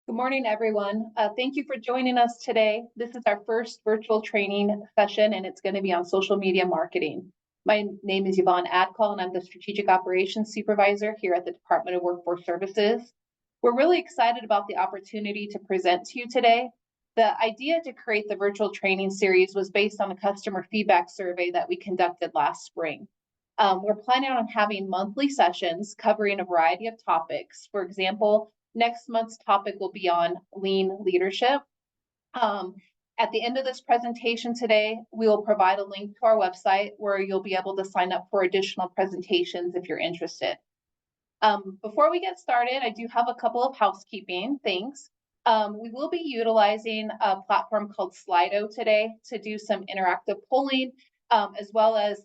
Good morning, everyone. Thank you for joining us today. This is our first virtual training session, and it's going to be on social media marketing. My name is Yvonne Adcall, and I'm the Strategic Operations Supervisor here at the Department of Workforce Services. We're really excited about the opportunity to present to you today. The idea to create the virtual training series was based on a customer feedback survey that we conducted last spring. We're planning on having monthly sessions covering a variety of topics. For example, next month's topic will be on lean leadership. At the end of this presentation today, we will provide a link to our website where you'll be able to sign up for additional presentations if you're interested. Before we get started, I do have a couple of housekeeping things. We will be utilizing a platform called Slido today to do some interactive polling, as well as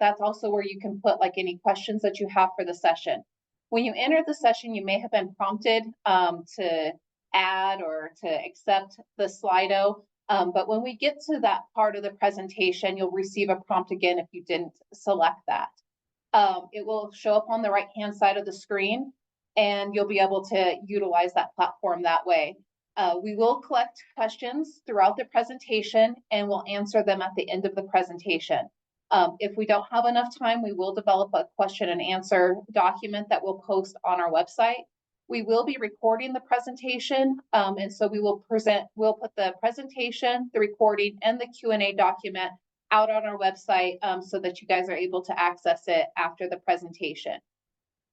that's also where you can put like any questions that you have for the session. When you enter the session, you may have been prompted to add or to accept the Slido, but when we get to that part of the presentation, you'll receive a prompt again if you didn't select that. It will show up on the right-hand side of the screen, and you'll be able to utilize that platform that way. We will collect questions throughout the presentation, and we'll answer them at the end of the presentation. If we don't have enough time, we will develop a question and answer document that we'll post on our website. We will be recording the presentation, and so we'll put the presentation, the recording, and the Q&A document out on our website so that you guys are able to access it after the presentation.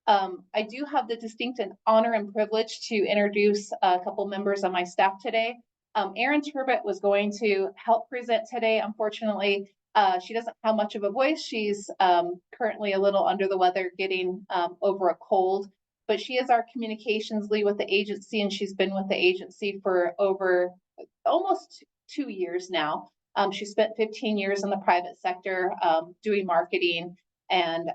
I do have the distinct honor and privilege to introduce a couple members of my staff today. Erin Turbot was going to help present today. Unfortunately, she doesn't have much of a voice. She's currently a little under the weather, getting over a cold, but she is our communications lead with the agency, and she's been with the agency for over almost 2 years now. She spent 15 years in the private sector doing marketing and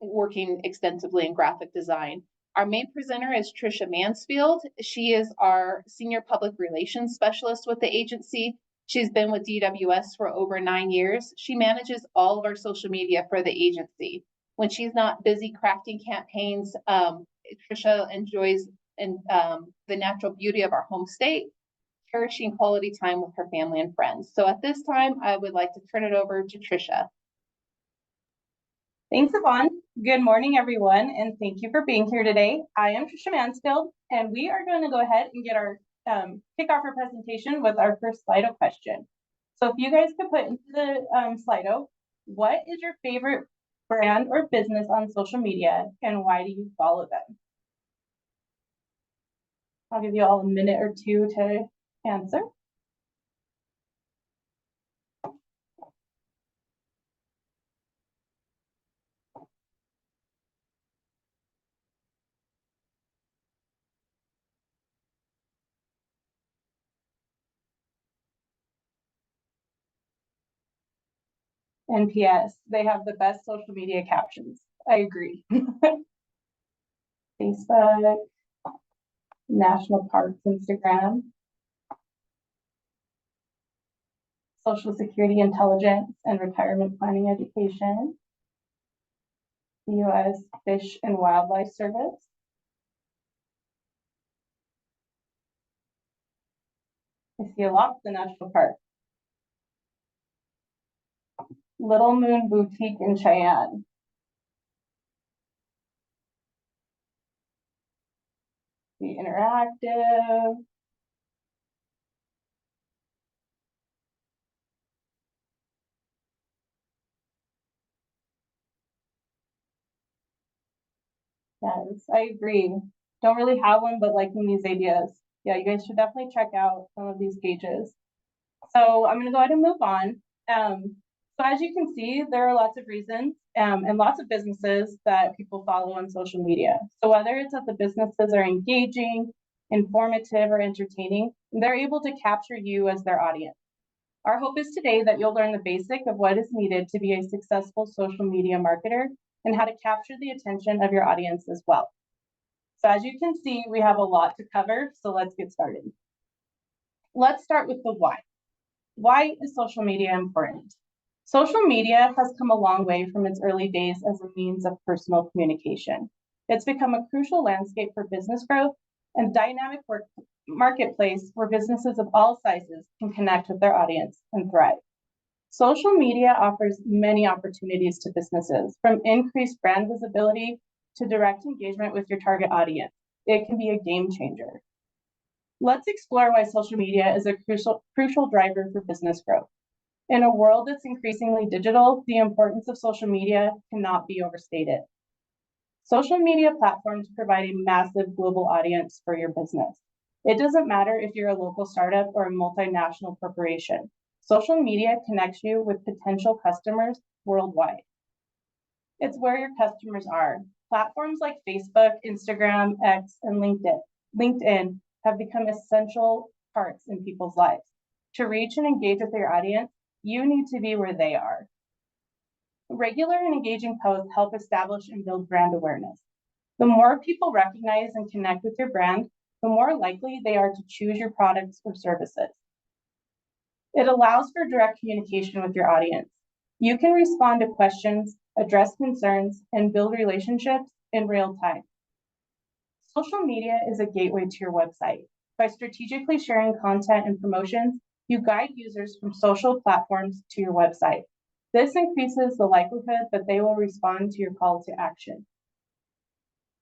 working extensively in graphic design. Our main presenter is Trisha Mansfield. She is our Senior Public Relations Specialist with the agency. She's been with DWS for over 9 years. She manages all of our social media for the agency. When she's not busy crafting campaigns, Trisha enjoys the natural beauty of our home state, cherishing quality time with her family and friends. So at this time, I would like to turn it over to Trisha. Thanks, Yvonne. Good morning, everyone, and thank you for being here today. I am Trisha Mansfield, and we are going to go ahead and get our kick off our presentation with our first Slido question. So if you guys could put into the Slido, what is your favorite brand or business on social media, and why do you follow them? I'll give you all a minute or two to answer. NPS, they have the best social media captions. I agree. Facebook, National Parks Instagram, Social Security Intelligence and Retirement Planning Education, the U.S. Fish and Wildlife Service, I see a lot of the national park. Little Moon Boutique in Cheyenne. The Interactive. Yes, I agree. Don't really have one, but liking these ideas. Yeah, you guys should definitely check out some of these pages. So I'm going to go ahead and move on. So as you can see, there are lots of reasons and lots of businesses that people follow on social media. So whether it's that the businesses are engaging, informative, or entertaining, they're able to capture you as their audience. Our hope is today that you'll learn the basic of what is needed to be a successful social media marketer and how to capture the attention of your audience as well. So as you can see, we have a lot to cover, so let's get started. Let's start with the why. Why is social media important? Social media has come a long way from its early days as a means of personal communication. It's become a crucial landscape for business growth and dynamic marketplace where businesses of all sizes can connect with their audience and thrive. Social media offers many opportunities to businesses, from increased brand visibility to direct engagement with your target audience. It can be a game changer. Let's explore why social media is a crucial driver for business growth. In a world that's increasingly digital, the importance of social media cannot be overstated. Social media platforms provide a massive global audience for your business. It doesn't matter if you're a local startup or a multinational corporation. Social media connects you with potential customers worldwide. It's where your customers are. Platforms like Facebook, Instagram, X, and LinkedIn have become essential parts in people's lives. To reach and engage with your audience, you need to be where they are. Regular and engaging posts help establish and build brand awareness. The more people recognize and connect with your brand, the more likely they are to choose your products or services. It allows for direct communication with your audience. You can respond to questions, address concerns, and build relationships in real time. Social media is a gateway to your website. By strategically sharing content and promotions, you guide users from social platforms to your website. This increases the likelihood that they will respond to your call to action.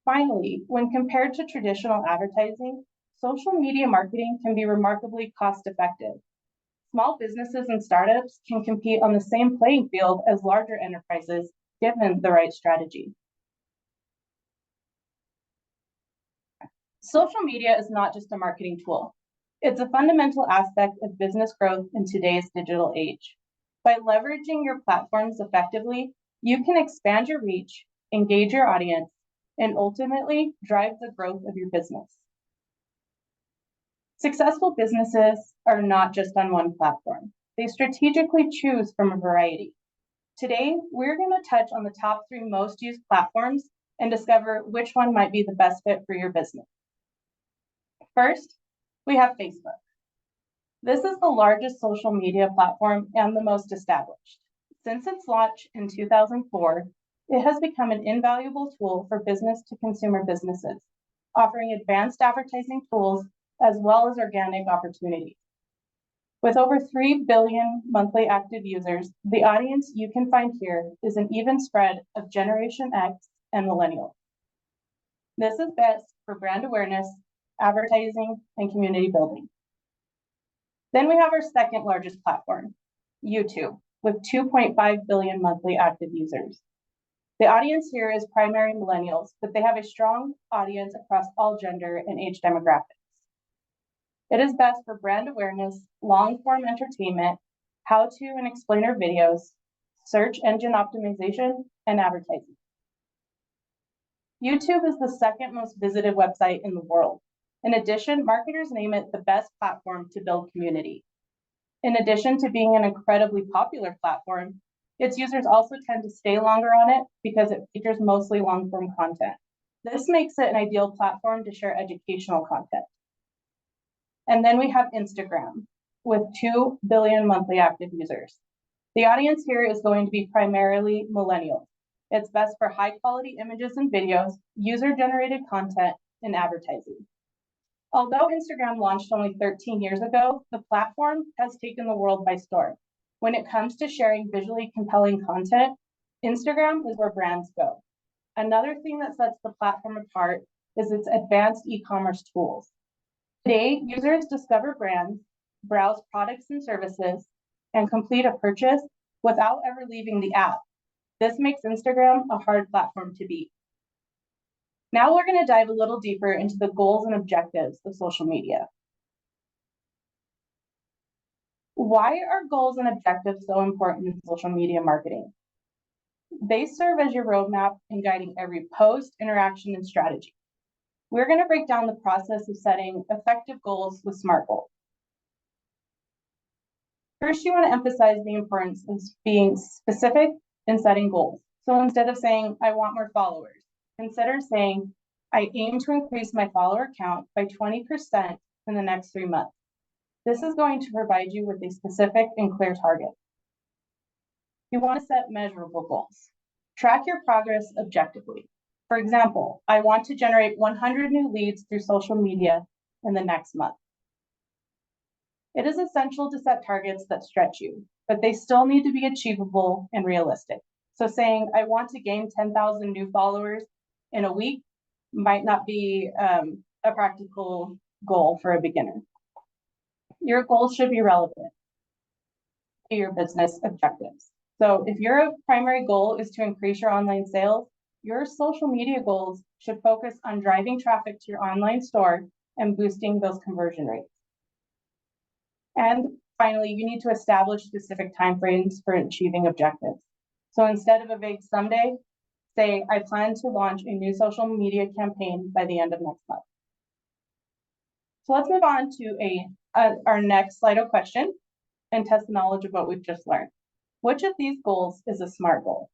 Finally, when compared to traditional advertising, social media marketing can be remarkably cost-effective. Small businesses and startups can compete on the same playing field as larger enterprises, given the right strategy. Social media is not just a marketing tool. It's a fundamental aspect of business growth in today's digital age. By leveraging your platforms effectively, you can expand your reach, engage your audience, and ultimately drive the growth of your business. Successful businesses are not just on one platform. They strategically choose from a variety. Today, we're going to touch on the top 3 most used platforms and discover which one might be the best fit for your business. First, we have Facebook. This is the largest social media platform and the most established. Since its launch in 2004, it has become an invaluable tool for business-to-consumer businesses, offering advanced advertising tools as well as organic opportunities. With over 3 billion monthly active users, the audience you can find here is an even spread of Generation X and Millennials. This is best for brand awareness, advertising, and community building. Then we have our second largest platform, YouTube, with 2.5 billion monthly active users. The audience here is primarily millennials, but they have a strong audience across all gender and age demographics. It is best for brand awareness, long-form entertainment, how-to and explainer videos, search engine optimization, and advertising. YouTube is the second most visited website in the world. In addition, marketers name it the best platform to build community. In addition to being an incredibly popular platform, its users also tend to stay longer on it because it features mostly long-form content. This makes it an ideal platform to share educational content. And then we have Instagram with 2 billion monthly active users. The audience here is going to be primarily millennials. It's best for high-quality images and videos, user-generated content, and advertising. Although Instagram launched only 13 years ago, the platform has taken the world by storm. When it comes to sharing visually compelling content, Instagram is where brands go. Another thing that sets the platform apart is its advanced e-commerce tools. Today, users discover brands, browse products and services, and complete a purchase without ever leaving the app. This makes Instagram a hard platform to beat. Now we're going to dive a little deeper into the goals and objectives of social media. Why are goals and objectives so important in social media marketing? They serve as your roadmap in guiding every post, interaction, and strategy. We're going to break down the process of setting effective goals with SMART goals. First, you want to emphasize the importance of being specific in setting goals. So instead of saying, I want more followers, consider saying, I aim to increase my follower count by 20% in the next 3 months. This is going to provide you with a specific and clear target. You want to set measurable goals. Track your progress objectively. For example, I want to generate 100 new leads through social media in the next month. It is essential to set targets that stretch you, but they still need to be achievable and realistic. So saying, I want to gain 10,000 new followers in a week might not be a practical goal for a beginner. Your goals should be relevant to your business objectives. So if your primary goal is to increase your online sales, your social media goals should focus on driving traffic to your online store and boosting those conversion rates. And finally, you need to establish specific timeframes for achieving objectives. So instead of a vague someday, say, I plan to launch a new social media campaign by the end of next month. So let's move on to our next Slido question and test the knowledge of what we've just learned. Which of these goals is a SMART goal?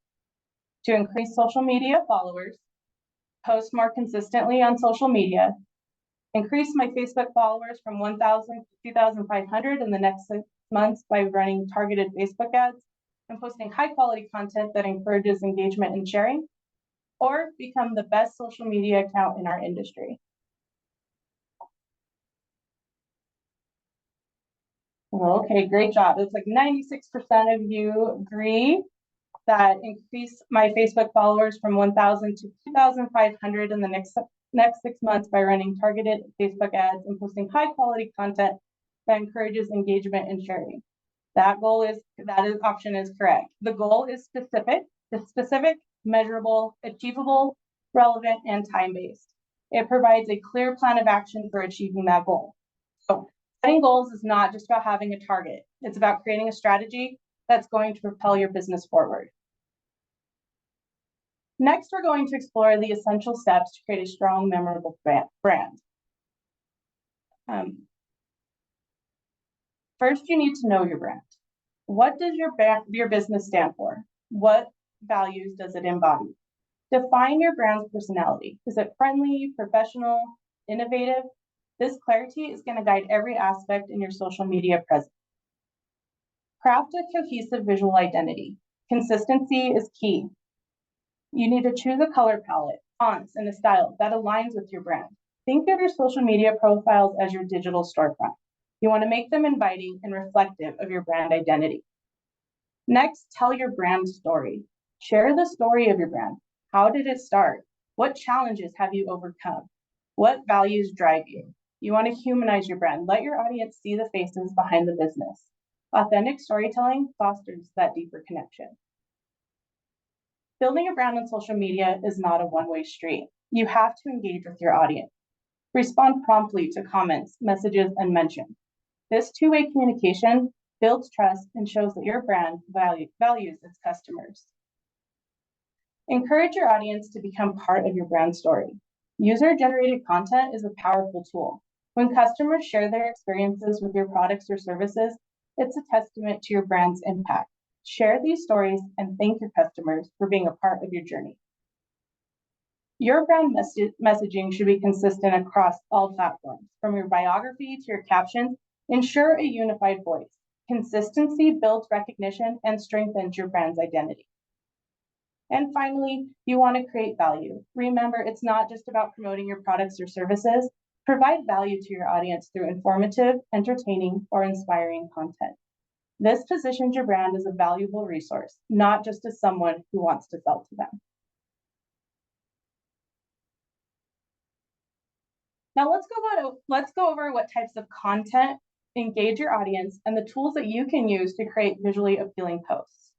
To increase social media followers, post more consistently on social media, increase my Facebook followers from 1,000 to 2,500 in the next 6 months by running targeted Facebook ads and posting high quality content that encourages engagement and sharing, or become the best social media account in our industry. Okay, great job. It's like 96% of you agree that increase my Facebook followers from 1,000 to 2,500 in the next 6 months by running targeted Facebook ads and posting high quality content that encourages engagement and sharing. That option is correct. The goal is specific, measurable, achievable, relevant, and time-based. It provides a clear plan of action for achieving that goal. So setting goals is not just about having a target. It's about creating a strategy that's going to propel your business forward. Next, we're going to explore the essential steps to create a strong, memorable brand. First, you need to know your brand. What does your business stand for? What values does it embody? Define your brand's personality. Is it friendly, professional, innovative? This clarity is going to guide every aspect in your social media presence. Craft a cohesive visual identity. Consistency is key. You need to choose a color palette, fonts, and a style that aligns with your brand. Think of your social media profiles as your digital storefront. You want to make them inviting and reflective of your brand identity. Next, tell your brand story. Share the story of your brand. How did it start? What challenges have you overcome? What values drive you? You want to humanize your brand. Let your audience see the faces behind the business. Authentic storytelling fosters that deeper connection. Building a brand on social media is not a one-way street. You have to engage with your audience. Respond promptly to comments, messages, and mentions. This two-way communication builds trust and shows that your brand values its customers. Encourage your audience to become part of your brand story. User-generated content is a powerful tool. When customers share their experiences with your products or services, it's a testament to your brand's impact. Share these stories and thank your customers for being a part of your journey. Your brand messaging should be consistent across all platforms. From your biography to your captions, ensure a unified voice. Consistency builds recognition and strengthens your brand's identity. And finally, you want to create value. Remember, it's not just about promoting your products or services. Provide value to your audience through informative, entertaining, or inspiring content. This positions your brand as a valuable resource, not just as someone who wants to sell to them. Now let's go over what types of content engage your audience and the tools that you can use to create visually appealing posts.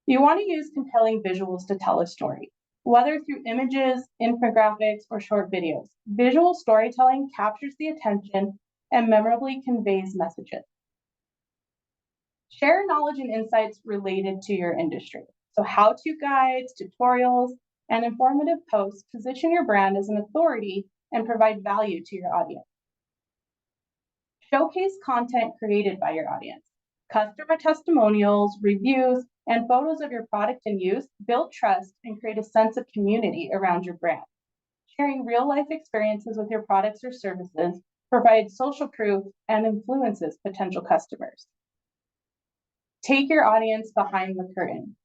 You want to use compelling visuals to tell a story, whether through images, infographics, or short videos. Visual storytelling captures the attention and memorably conveys messages. Share knowledge and insights related to your industry. So how-to guides, tutorials, and informative posts position your brand as an authority and provide value to your audience. Showcase content created by your audience. Customer testimonials, reviews, and photos of your product in use build trust and create a sense of community around your brand. Sharing real-life experiences with your products or services provides social proof and influences potential customers. Take your audience behind the curtain.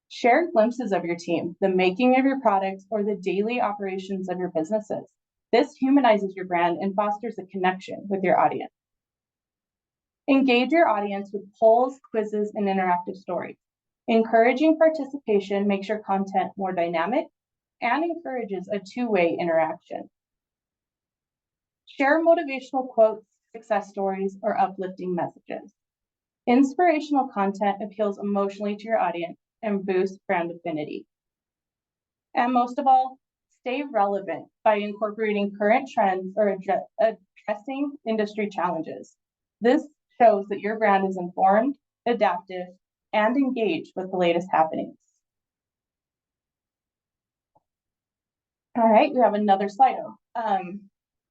Share glimpses of your team, the making of your products, or the daily operations of your businesses. This humanizes your brand and fosters a connection with your audience. Engage your audience with polls, quizzes, and interactive stories. Encouraging participation makes your content more dynamic and encourages a two-way interaction. Share motivational quotes, success stories, or uplifting messages. Inspirational content appeals emotionally to your audience and boosts brand affinity. And most of all, stay relevant by incorporating current trends or addressing industry challenges. This shows that your brand is informed, adaptive, and engaged with the latest happenings. All right, we have another Slido.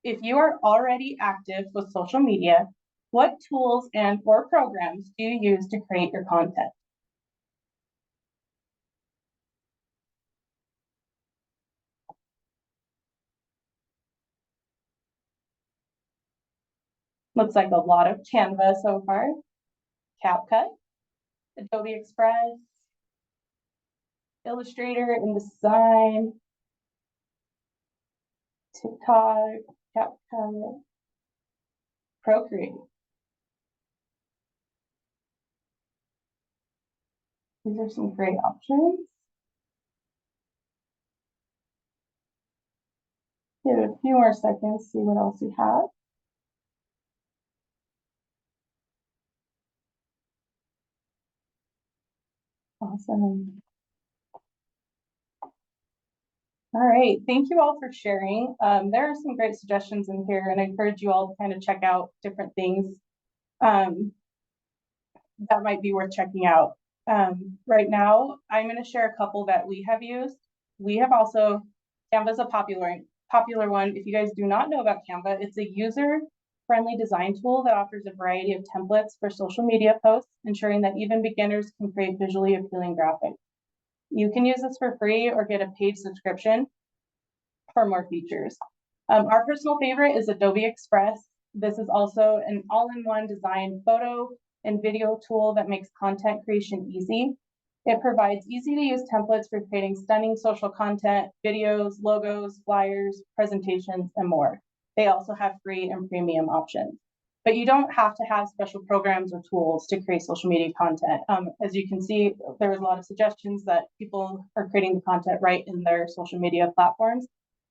If you are already active with social media, what tools or programs do you use to create your content? Looks like a lot of Canva so far. CapCut, Adobe Express, Illustrator, InDesign, TikTok, CapCut, Procreate. These are some great options. Give it a few more seconds, see what else we have. Awesome. All right, thank you all for sharing. There are some great suggestions in here, and I encourage you all to kind of check out different things that might be worth checking out. Right now, I'm going to share a couple that we have used. We have also, Canva is a popular one. If you guys do not know about Canva, it's a user-friendly design tool that offers a variety of templates for social media posts, ensuring that even beginners can create visually appealing graphics. You can use this for free or get a paid subscription for more features. Our personal favorite is Adobe Express. This is also an all-in-one design photo and video tool that makes content creation easy. It provides easy-to-use templates for creating stunning social content, videos, logos, flyers, presentations, and more. They also have free and premium options. But you don't have to have special programs or tools to create social media content. As you can see, there was a lot of suggestions that people are creating the content right in their social media platforms.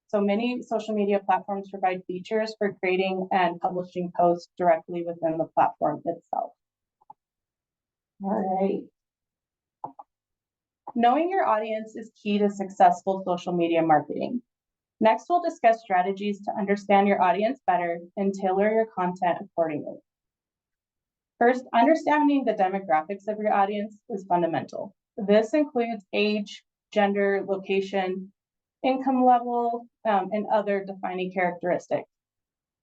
So many social media platforms provide features for creating and publishing posts directly within the platform itself. All right. Knowing your audience is key to successful social media marketing. Next, we'll discuss strategies to understand your audience better and tailor your content accordingly. First, understanding the demographics of your audience is fundamental. This includes age, gender, location, income level, and other defining characteristics.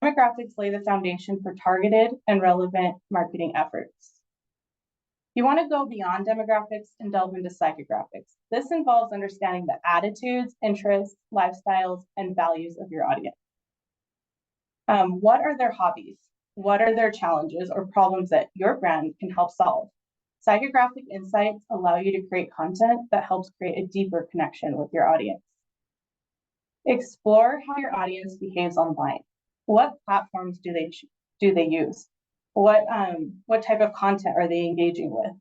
Demographics lay the foundation for targeted and relevant marketing efforts. You want to go beyond demographics and delve into psychographics. This involves understanding the attitudes, interests, lifestyles, and values of your audience. What are their hobbies? What are their challenges or problems that your brand can help solve? Psychographic insights allow you to create content that helps create a deeper connection with your audience. Explore how your audience behaves online. What platforms do they use? What type of content are they engaging with?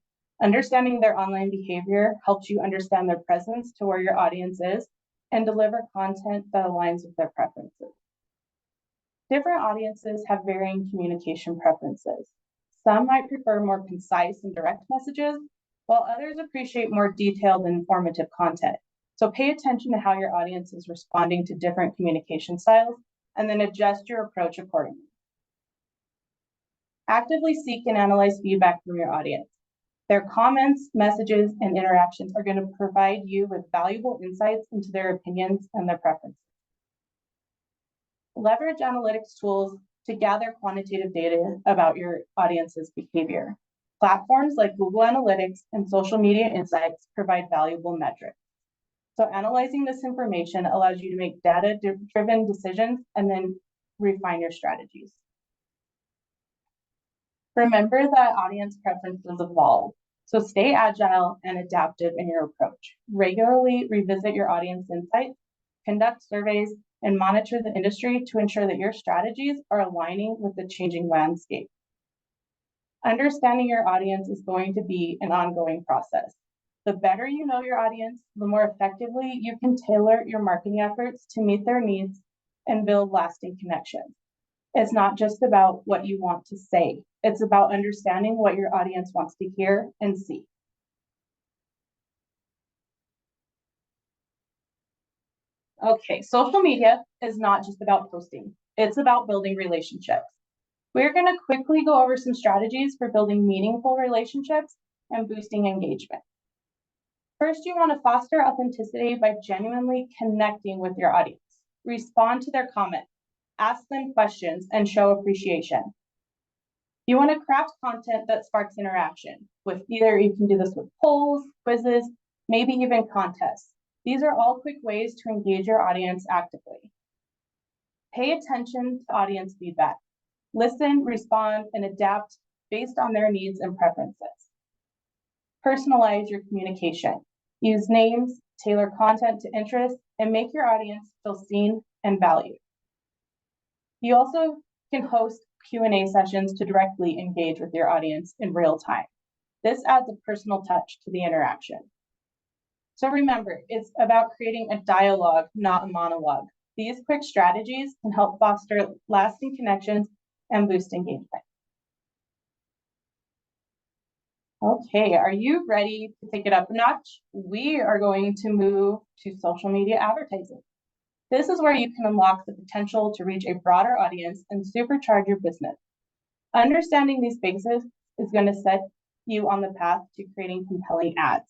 Understanding their online behavior helps you understand their presence to where your audience is and deliver content that aligns with their preferences. Different audiences have varying communication preferences. Some might prefer more concise and direct messages, while others appreciate more detailed and informative content. So pay attention to how your audience is responding to different communication styles and then adjust your approach accordingly. Actively seek and analyze feedback from your audience. Their comments, messages, and interactions are going to provide you with valuable insights into their opinions and their preferences. Leverage analytics tools to gather quantitative data about your audience's behavior. Platforms like Google Analytics and Social Media Insights provide valuable metrics. So analyzing this information allows you to make data-driven decisions and then refine your strategies. Remember that audience preferences evolve. So stay agile and adaptive in your approach. Regularly revisit your audience insights, conduct surveys, and monitor the industry to ensure that your strategies are aligning with the changing landscape. Understanding your audience is going to be an ongoing process. The better you know your audience, the more effectively you can tailor your marketing efforts to meet their needs and build lasting connections. It's not just about what you want to say. It's about understanding what your audience wants to hear and see. Okay, social media is not just about posting. It's about building relationships. We're going to quickly go over some strategies for building meaningful relationships and boosting engagement. First, you want to foster authenticity by genuinely connecting with your audience. Respond to their comments, ask them questions, and show appreciation. You want to craft content that sparks interaction with either you can do this with polls, quizzes, maybe even contests. These are all quick ways to engage your audience actively. Pay attention to audience feedback. Listen, respond, and adapt based on their needs and preferences. Personalize your communication. Use names, tailor content to interests, and make your audience feel seen and valued. You also can host Q&A sessions to directly engage with your audience in real time. This adds a personal touch to the interaction. So remember, it's about creating a dialogue, not a monologue. These quick strategies can help foster lasting connections and boost engagement. Okay, are you ready to take it up a notch? We are going to move to social media advertising. This is where you can unlock the potential to reach a broader audience and supercharge your business. Understanding these basics is going to set you on the path to creating compelling ads.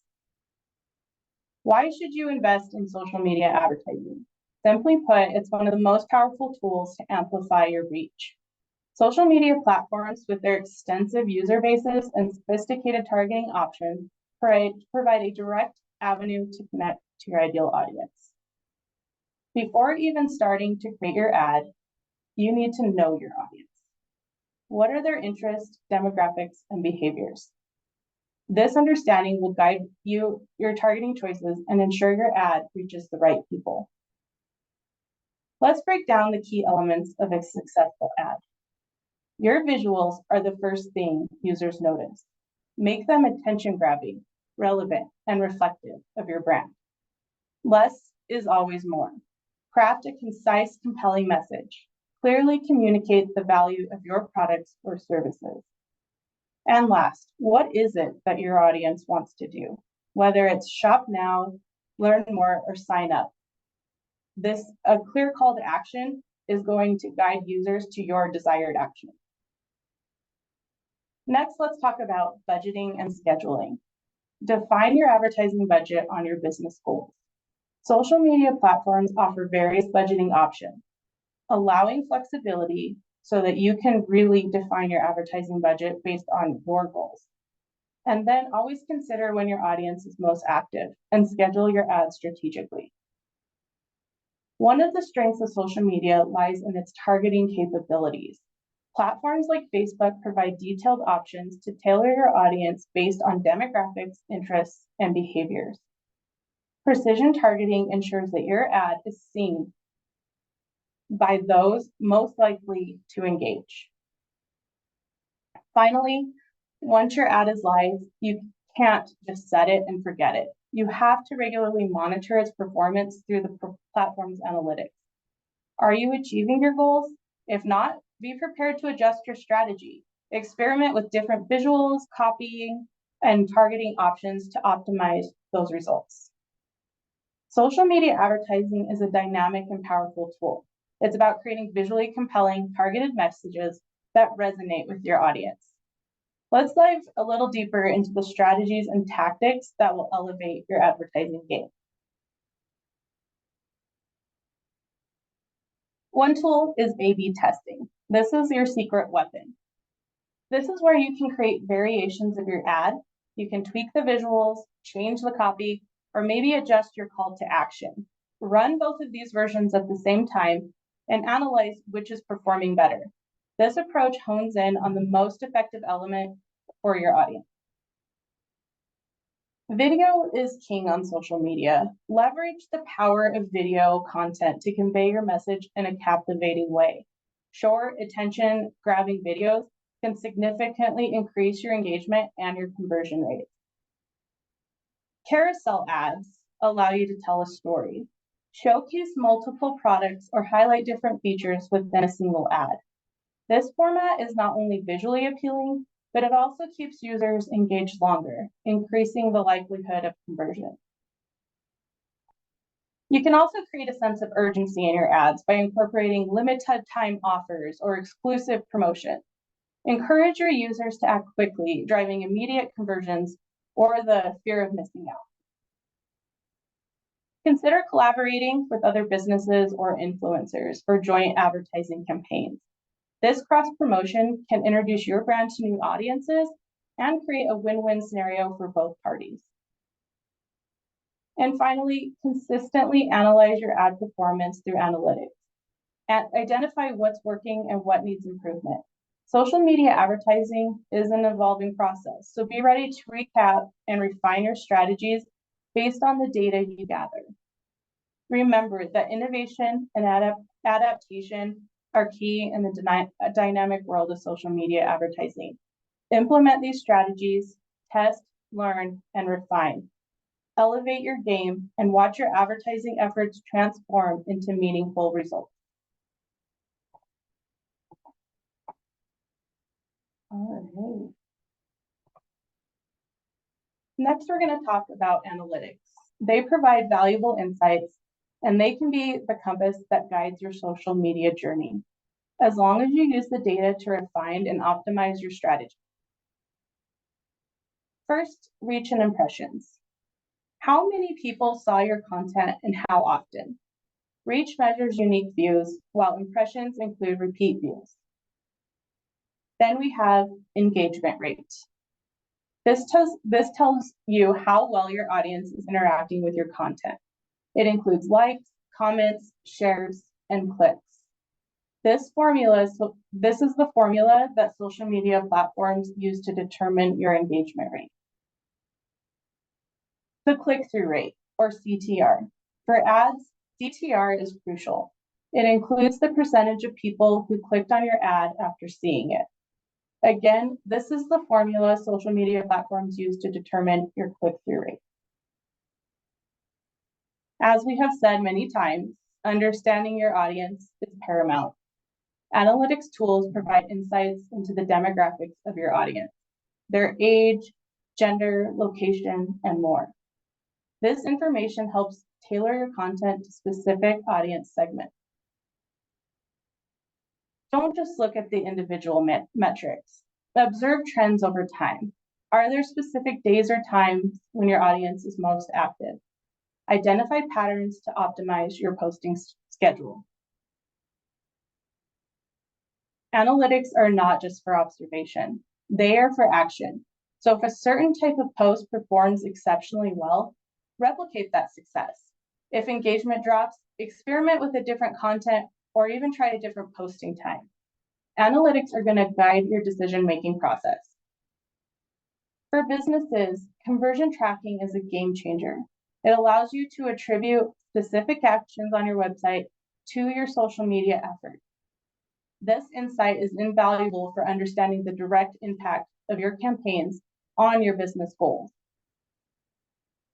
Why should you invest in social media advertising? Simply put, it's one of the most powerful tools to amplify your reach. Social media platforms, with their extensive user bases and sophisticated targeting options, provide a direct avenue to connect to your ideal audience. Before even starting to create your ad, you need to know your audience. What are their interests, demographics, and behaviors? This understanding will guide your targeting choices and ensure your ad reaches the right people. Let's break down the key elements of a successful ad. Your visuals are the first thing users notice. Make them attention-grabbing, relevant, and reflective of your brand. Less is always more. Craft a concise, compelling message. Clearly communicate the value of your products or services. And last, what is it that your audience wants to do? Whether it's shop now, learn more, or sign up. A clear call to action is going to guide users to your desired action. Next, let's talk about budgeting and scheduling. Define your advertising budget on your business goals. Social media platforms offer various budgeting options, allowing flexibility so that you can really define your advertising budget based on your goals. And then always consider when your audience is most active and schedule your ads strategically. One of the strengths of social media lies in its targeting capabilities. Platforms like Facebook provide detailed options to tailor your audience based on demographics, interests, and behaviors. Precision targeting ensures that your ad is seen by those most likely to engage. Finally, once your ad is live, you can't just set it and forget it. You have to regularly monitor its performance through the platform's analytics. Are you achieving your goals? If not, be prepared to adjust your strategy. Experiment with different visuals, copying, and targeting options to optimize those results. Social media advertising is a dynamic and powerful tool. It's about creating visually compelling, targeted messages that resonate with your audience. Let's dive a little deeper into the strategies and tactics that will elevate your advertising game. One tool is A/B testing. This is your secret weapon. This is where you can create variations of your ad. You can tweak the visuals, change the copy, or maybe adjust your call to action. Run both of these versions at the same time and analyze which is performing better. This approach hones in on the most effective element for your audience. Video is king on social media. Leverage the power of video content to convey your message in a captivating way. Short, attention-grabbing videos can significantly increase your engagement and your conversion rate. Carousel ads allow you to tell a story. Showcase multiple products or highlight different features within a single ad. This format is not only visually appealing, but it also keeps users engaged longer, increasing the likelihood of conversion. You can also create a sense of urgency in your ads by incorporating limited time offers or exclusive promotions. Encourage your users to act quickly, driving immediate conversions or the fear of missing out. Consider collaborating with other businesses or influencers for joint advertising campaigns. This cross-promotion can introduce your brand to new audiences and create a win-win scenario for both parties. And finally, consistently analyze your ad performance through analytics and identify what's working and what needs improvement. Social media advertising is an evolving process, so be ready to recap and refine your strategies based on the data you gather. Remember that innovation and adaptation are key in the dynamic world of social media advertising. Implement these strategies, test, learn, and refine. Elevate your game and watch your advertising efforts transform into meaningful results. All right. Next, we're going to talk about analytics. They provide valuable insights, and they can be the compass that guides your social media journey, as long as you use the data to refine and optimize your strategy. First, reach and impressions. How many people saw your content and how often? Reach measures unique views, while impressions include repeat views. Then we have engagement rate. This tells you how well your audience is interacting with your content. It includes likes, comments, shares, and clicks. This is the formula that social media platforms use to determine your engagement rate. The click-through rate, or CTR. For ads, CTR is crucial. It includes the percentage of people who clicked on your ad after seeing it. Again, this is the formula social media platforms use to determine your click-through rate. As we have said many times, understanding your audience is paramount. Analytics tools provide insights into the demographics of your audience, their age, gender, location, and more. This information helps tailor your content to specific audience segments. Don't just look at the individual metrics, but observe trends over time. Are there specific days or times when your audience is most active? Identify patterns to optimize your posting schedule. Analytics are not just for observation, they are for action. So if a certain type of post performs exceptionally well, replicate that success. If engagement drops, experiment with a different content or even try a different posting time. Analytics are going to guide your decision-making process. For businesses, conversion tracking is a game changer. It allows you to attribute specific actions on your website to your social media efforts. This insight is invaluable for understanding the direct impact of your campaigns on your business goals.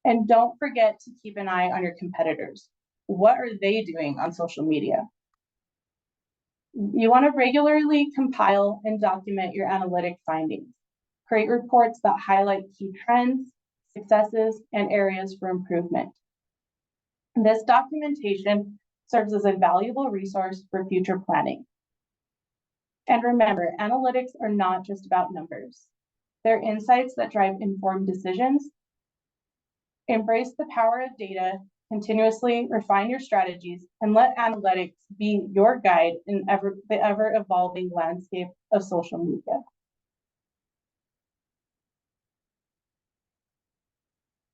And don't forget to keep an eye on your competitors. What are they doing on social media? You want to regularly compile and document your analytic findings. Create reports that highlight key trends, successes, and areas for improvement. This documentation serves as a valuable resource for future planning. And remember, analytics are not just about numbers. They're insights that drive informed decisions. Embrace the power of data, continuously refine your strategies, and let analytics be your guide in the ever-evolving landscape of social media.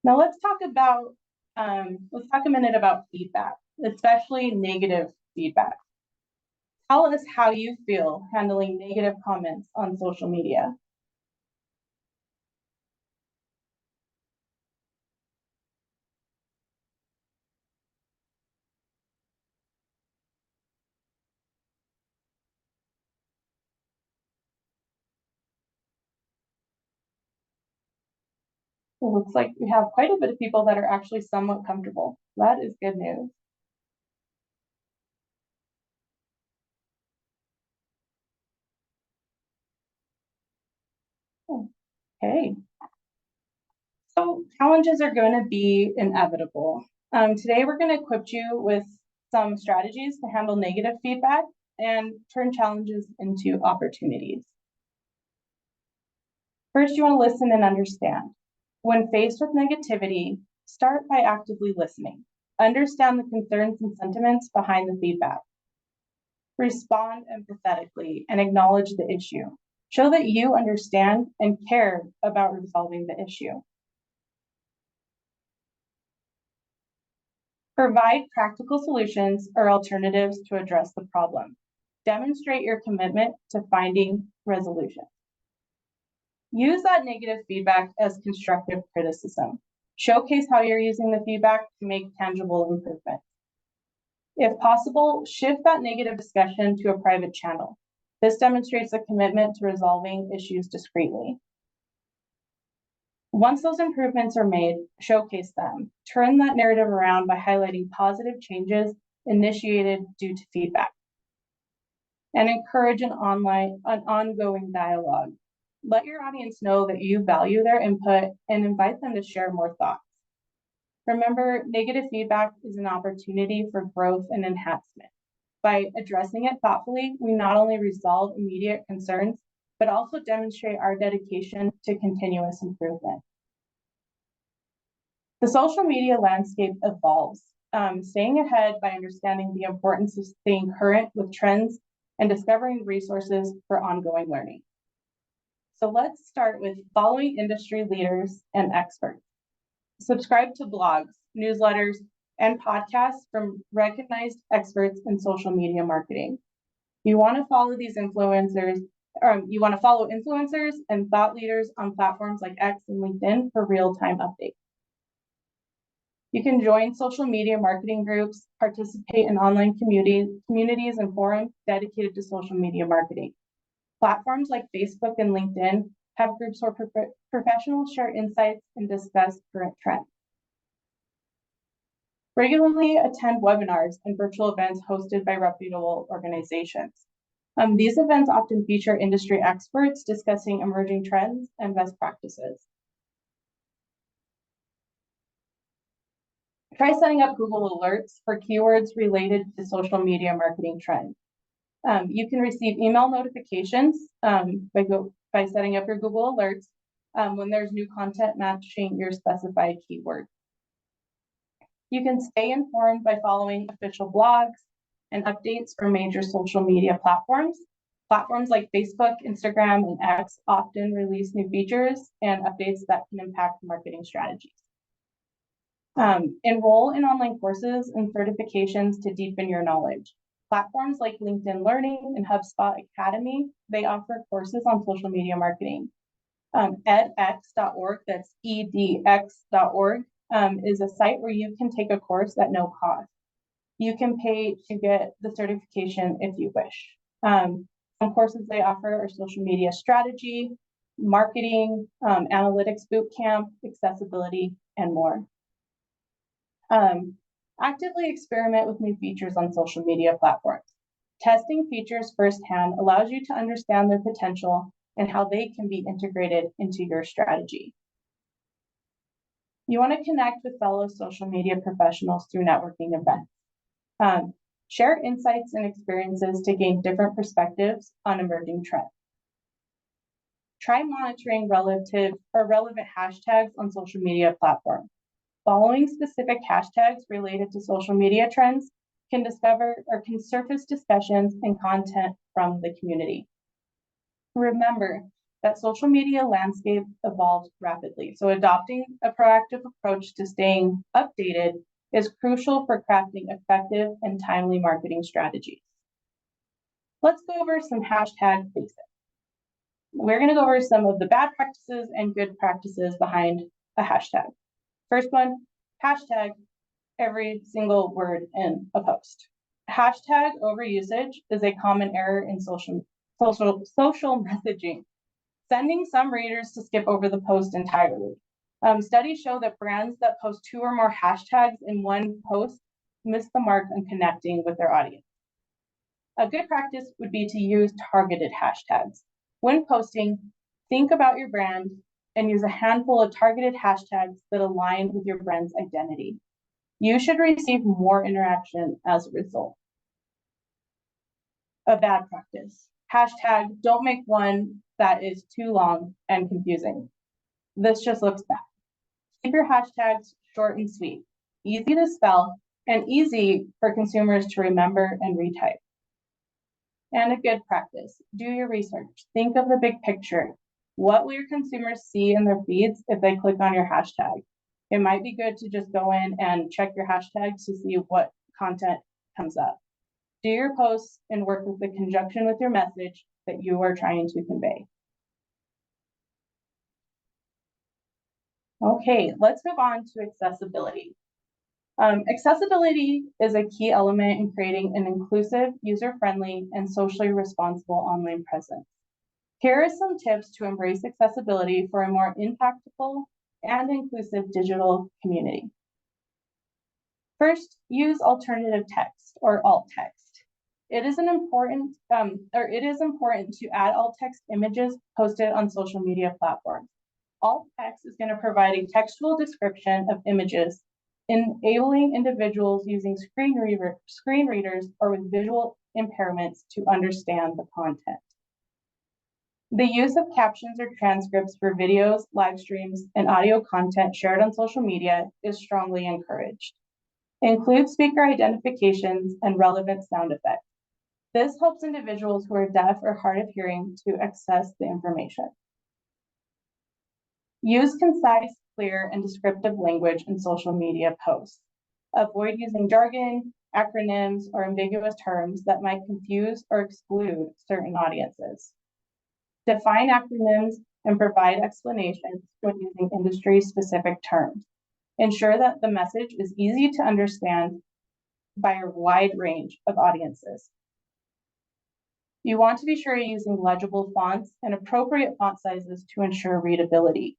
Now let's talk a minute about feedback, especially negative feedback. Tell us how you feel handling negative comments on social media. It looks like we have quite a bit of people that are actually somewhat comfortable. That is good news. Okay. So challenges are going to be inevitable. Today, we're going to equip you with some strategies to handle negative feedback and turn challenges into opportunities. First, you want to listen and understand. When faced with negativity, start by actively listening. Understand the concerns and sentiments behind the feedback. Respond empathetically and acknowledge the issue. Show that you understand and care about resolving the issue. Provide practical solutions or alternatives to address the problem. Demonstrate your commitment to finding resolution. Use that negative feedback as constructive criticism. Showcase how you're using the feedback to make tangible improvements. If possible, shift that negative discussion to a private channel. This demonstrates a commitment to resolving issues discreetly. Once those improvements are made, showcase them. Turn that narrative around by highlighting positive changes initiated due to feedback. And encourage an ongoing dialogue. Let your audience know that you value their input and invite them to share more thoughts. Remember, negative feedback is an opportunity for growth and enhancement. By addressing it thoughtfully, we not only resolve immediate concerns, but also demonstrate our dedication to continuous improvement. The social media landscape evolves, staying ahead by understanding the importance of staying current with trends and discovering resources for ongoing learning. So let's start with following industry leaders and experts. Subscribe to blogs, newsletters, and podcasts from recognized experts in social media marketing. You want to follow these influencers, you want to follow influencers and thought leaders on platforms like X and LinkedIn for real-time updates. You can join social media marketing groups, participate in online communities and forums dedicated to social media marketing. Platforms like Facebook and LinkedIn have groups where professionals share insights and discuss current trends. Regularly attend webinars and virtual events hosted by reputable organizations. These events often feature industry experts discussing emerging trends and best practices. Try setting up Google Alerts for keywords related to social media marketing trends. You can receive email notifications by setting up your Google Alerts when there's new content matching your specified keyword. You can stay informed by following official blogs and updates from major social media platforms. Platforms like Facebook, Instagram, and X often release new features and updates that can impact marketing strategies. Enroll in online courses and certifications to deepen your knowledge. Platforms like LinkedIn Learning and HubSpot Academy, they offer courses on social media marketing. edx.org, that's edx.org, is a site where you can take a course at no cost. You can pay to get the certification if you wish. Some courses they offer are social media strategy, marketing, analytics bootcamp, accessibility, and more. Actively experiment with new features on social media platforms. Testing features firsthand allows you to understand their potential and how they can be integrated into your strategy. You want to connect with fellow social media professionals through networking events. Share insights and experiences to gain different perspectives on emerging trends. Try monitoring relevant hashtags on social media platforms. Following specific hashtags related to social media trends can surface discussions and content from the community. Remember that social media landscape evolves rapidly, so adopting a proactive approach to staying updated is crucial for crafting effective and timely marketing strategies. Let's go over some hashtag basics. We're going to go over some of the bad practices and good practices behind a hashtag. First one, hashtag every single word in a post. Hashtag overusage is a common error in social messaging, sending some readers to skip over the post entirely. Studies show that brands that post 2 or more hashtags in one post miss the mark on connecting with their audience. A good practice would be to use targeted hashtags. When posting, think about your brand and use a handful of targeted hashtags that align with your brand's identity. You should receive more interaction as a result. A bad practice. Hashtag, don't make one that is too long and confusing. This just looks bad. Keep your hashtags short and sweet, easy to spell, and easy for consumers to remember and retype. And a good practice, do your research. Think of the big picture. What will your consumers see in their feeds if they click on your hashtag? It might be good to just go in and check your hashtags to see what content comes up. Do your posts and work with the conjunction with your message that you are trying to convey. Okay, let's move on to accessibility. Accessibility is a key element in creating an inclusive, user-friendly, and socially responsible online presence. Here are some tips to embrace accessibility for a more impactful and inclusive digital community. First, use alternative text or alt text. It is important to add alt text images posted on social media platforms. Alt text is going to provide a textual description of images, enabling individuals using screen readers or with visual impairments to understand the content. The use of captions or transcripts for videos, live streams, and audio content shared on social media is strongly encouraged. Include speaker identifications and relevant sound effects. This helps individuals who are deaf or hard of hearing to access the information. Use concise, clear, and descriptive language in social media posts. Avoid using jargon, acronyms, or ambiguous terms that might confuse or exclude certain audiences. Define acronyms and provide explanations when using industry-specific terms. Ensure that the message is easy to understand by a wide range of audiences. You want to be sure you're using legible fonts and appropriate font sizes to ensure readability.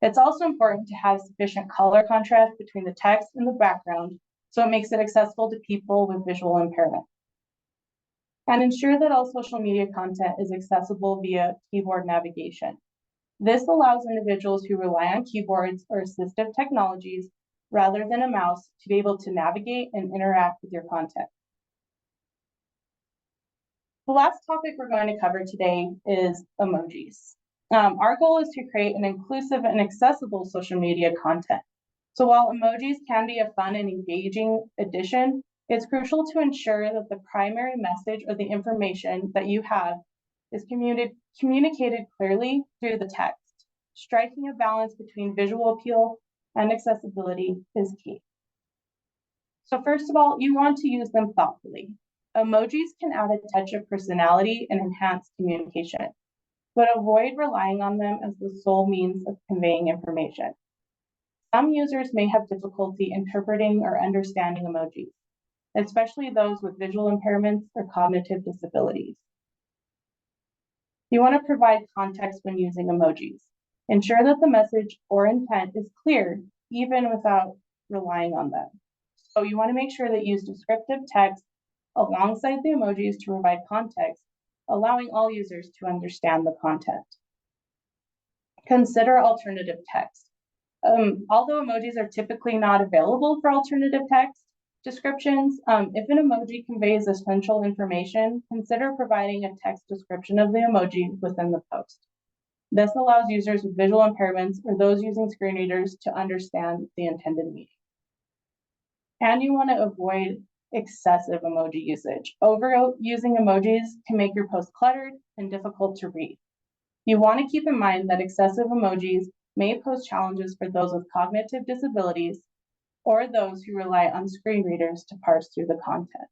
It's also important to have sufficient color contrast between the text and the background so it makes it accessible to people with visual impairment. And ensure that all social media content is accessible via keyboard navigation. This allows individuals who rely on keyboards or assistive technologies rather than a mouse to be able to navigate and interact with your content. The last topic we're going to cover today is emojis. Our goal is to create an inclusive and accessible social media content. So while emojis can be a fun and engaging addition, it's crucial to ensure that the primary message or the information that you have is communicated clearly through the text. Striking a balance between visual appeal and accessibility is key. So first of all, you want to use them thoughtfully. Emojis can add a touch of personality and enhance communication, but avoid relying on them as the sole means of conveying information. Some users may have difficulty interpreting or understanding emojis, especially those with visual impairments or cognitive disabilities. You want to provide context when using emojis. Ensure that the message or intent is clear, even without relying on them. So you want to make sure that you use descriptive text alongside the emojis to provide context, allowing all users to understand the content. Consider alternative text. Although emojis are typically not available for alternative text descriptions, if an emoji conveys essential information, consider providing a text description of the emoji within the post. This allows users with visual impairments or those using screen readers to understand the intended meaning. And you want to avoid excessive emoji usage. Overusing emojis can make your post cluttered and difficult to read. You want to keep in mind that excessive emojis may pose challenges for those with cognitive disabilities or those who rely on screen readers to parse through the content.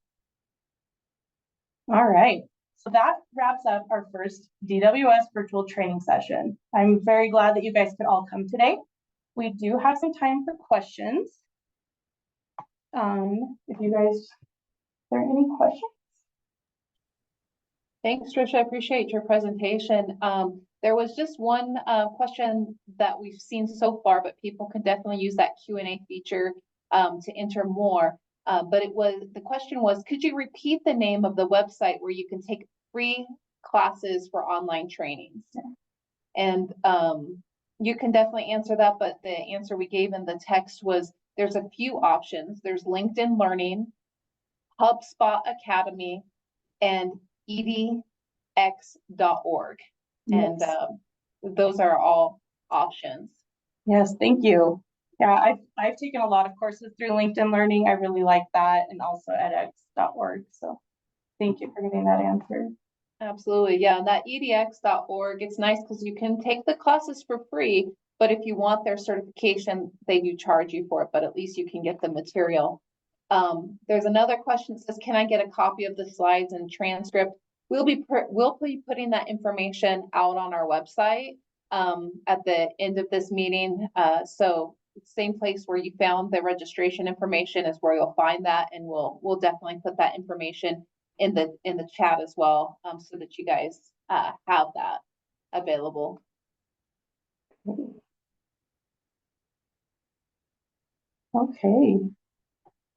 All right, so that wraps up our first DWS virtual training session. I'm very glad that you guys could all come today. We do have some time for questions. If you guys, are there any questions? Thanks, Tricia. I appreciate your presentation. There was just one question that we've seen so far, but people can definitely use that Q&A feature to enter more. But the question was, could you repeat the name of the website where you can take free classes for online trainings? And you can definitely answer that, but the answer we gave in the text was there's a few options. There's LinkedIn Learning, HubSpot Academy, and edx.org. And Yes. those are all options. Yes, thank you. Yeah, I've taken a lot of courses through LinkedIn Learning. I really like that, and also edX.org. So thank you for giving that answer. Absolutely. Yeah. And that edx.org, it's nice because you can take the classes for free, but if you want their certification, they do charge you for it, but at least you can get the material. There's another question that says, can I get a copy of the slides and transcript? We'll be putting that information out on our website at the end of this meeting. So same place where you found the registration information is where you'll find that, and we'll definitely put that information in the chat as well, so that you guys have that available. Okay.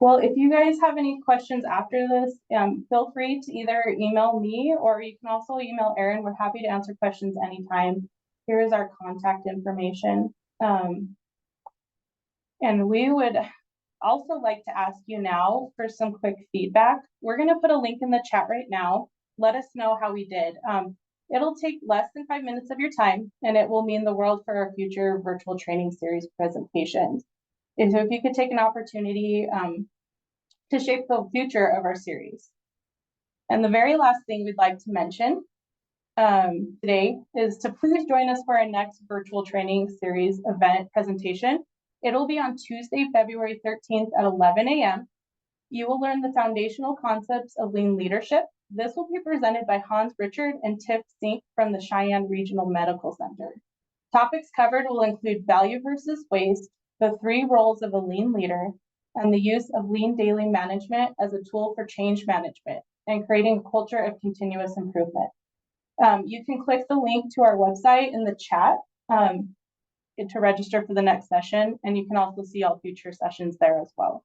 Well, if you guys have any questions after this, feel free to either email me or you can also email Erin. We're happy to answer questions anytime. Here is our contact information. And we would also like to ask you now for some quick feedback. We're going to put a link in the chat right now. Let us know how we did. It'll take less than 5 minutes of your time, and it will mean the world for our future virtual training series presentations. And so if you could take an opportunity to shape the future of our series. And the very last thing we'd like to mention today is to please join us for our next virtual training series event presentation. It'll be on Tuesday, February 13th at 11 a.m. You will learn the foundational concepts of lean leadership. This will be presented by Hans Richard and Tiff Sink from the Cheyenne Regional Medical Center. Topics covered will include value versus waste, the 3 roles of a lean leader, and the use of lean daily management as a tool for change management and creating a culture of continuous improvement. You can click the link to our website in the chat to register for the next session, and you can also see all future sessions there as well.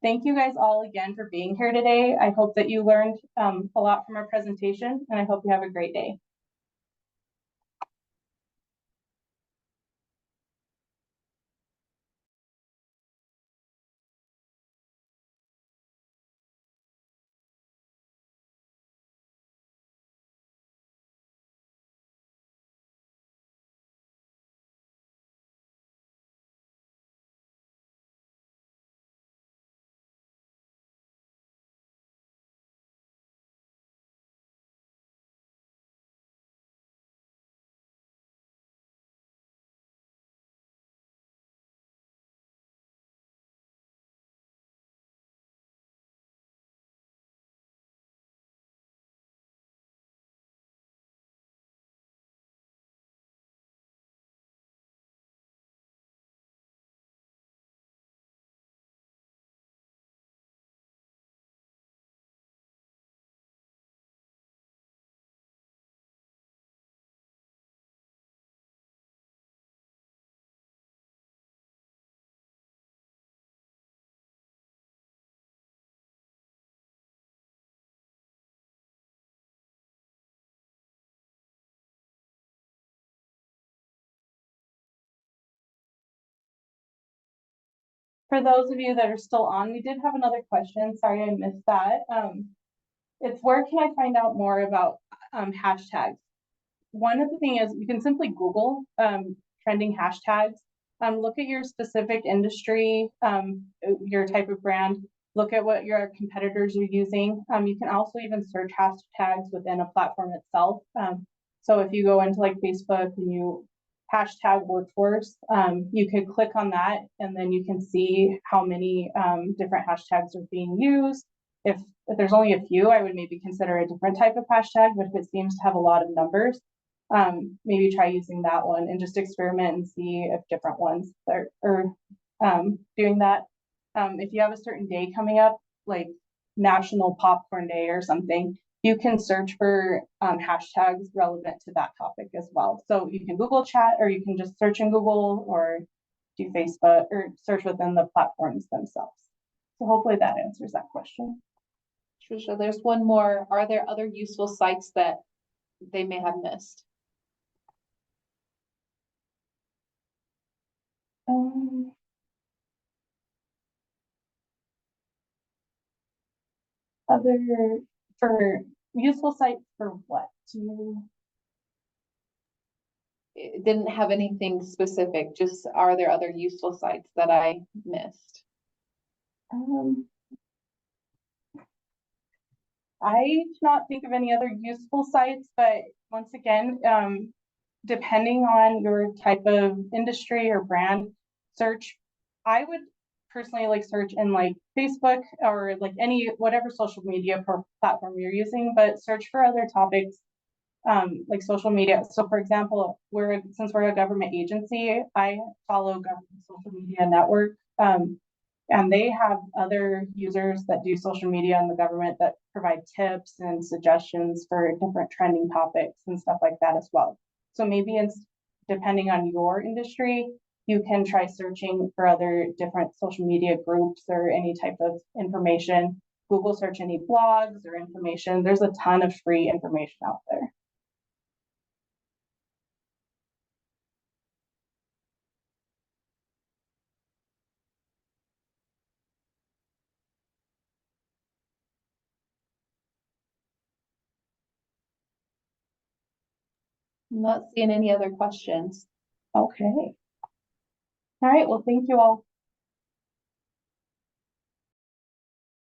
Thank you guys all again for being here today. I hope that you learned a lot from our presentation, and I hope you have a great day. For those of you that are still on, we did have another question. Sorry, I missed that. It's where can I find out more about hashtags? One of the things is you can simply Google trending hashtags. Look at your specific industry, your type of brand. Look at what your competitors are using. You can also even search hashtags within a platform itself. So if you go into like Facebook and you hashtag workforce, you could click on that and then you can see how many different hashtags are being used. If there's only a few, I would maybe consider a different type of hashtag, but if it seems to have a lot of numbers, maybe try using that one and just experiment and see if different ones are doing that. If you have a certain day coming up, like National Popcorn Day or something, you can search for hashtags relevant to that topic as well. So you can Google chat, or you can just search in Google, or do Facebook, or search within the platforms themselves. So hopefully that answers that question. Trisha, there's one more. Are there other useful sites that they may have missed? Other for useful sites for what? It didn't have anything specific, just are there other useful sites that I missed? I cannot think of any other useful sites, but once again, depending on your type of industry or brand search, I would personally like search in like Facebook or like any whatever social media platform you're using, but search for other topics like social media. So for example, since we're a government agency, I follow Government Social Media Network. And they have other users that do social media in the government that provide tips and suggestions for different trending topics and stuff like that as well. So maybe it's depending on your industry, you can try searching for other different social media groups or any type of information. Google search any blogs or information. There's a ton of free information out there. I'm not seeing any other questions. Okay. All right, well, thank you all